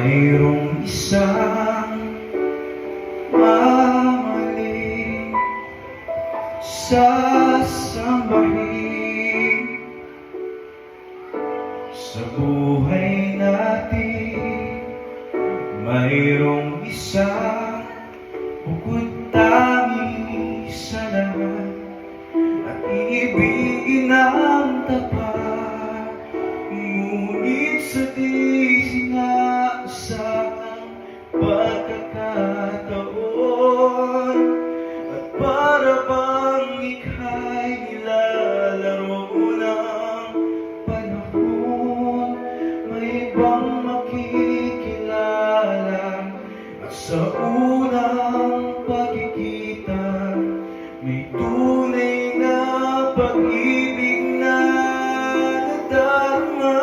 mayroong isang mamaling sasambahin sa buhay natin. Mayroong isang bukod tangi sa lahat at iibigin ang tapat, ngunit sa di sinaasahang pagkakataon, at para bang ika'y nilalaro ng panahon, may ibang makikilala at sa unang pagkikita may tunay na pag-ibig na nadarama.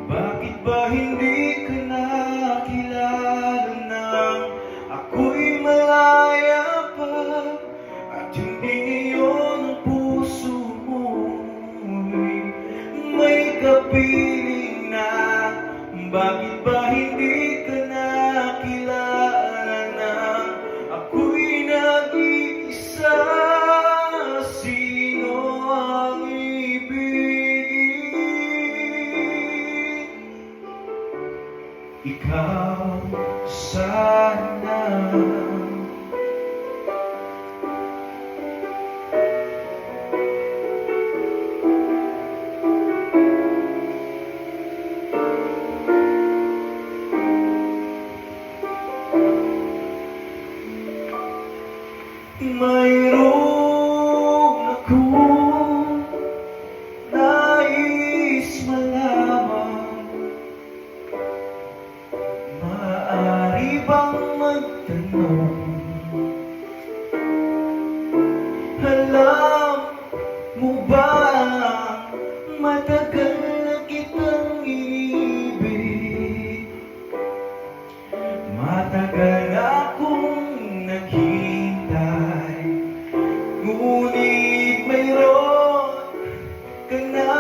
Bakit ba hindi ka nakilala nang ako'y malaya pa, at hindi ngayon ang puso mo'y may kapiling na? Bakit ba hindi ka nakilala nang ako'y nag-iisa? Sino ang ibigin? Ikaw sana. Mayroong akong nais malaman, maaari bang magtanong? Alam mo ba matagal na kitang inibig, matagal na akong naghintay, ngunit mayroon ka na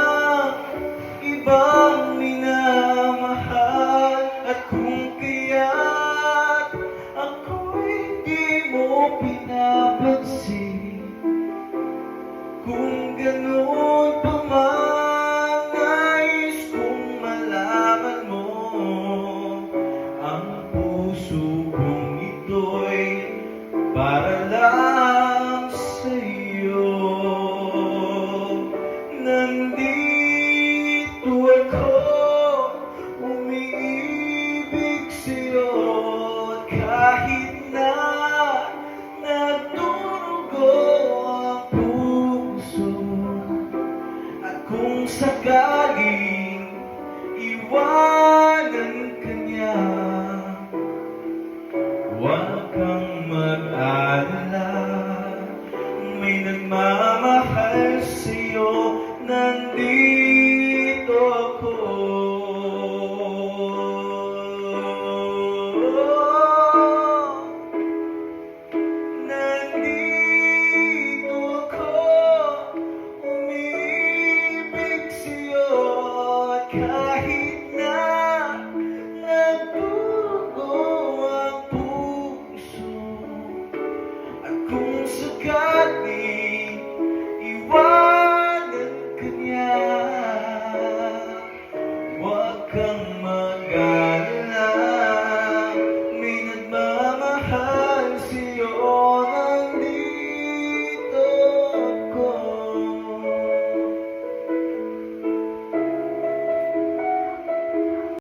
ibang minamahal. At kung kaya't ako'y di mo pinapansin, kung gano'n pa man, nais kong malaman mo ang puso kong ito'y para lang sa'yo. Nandito ako, umiibig sa'yo, at kahit na nagdurugo ang puso, at kung sakaling iwanan ka niya, huwag kang mag-alala, may nagmamahal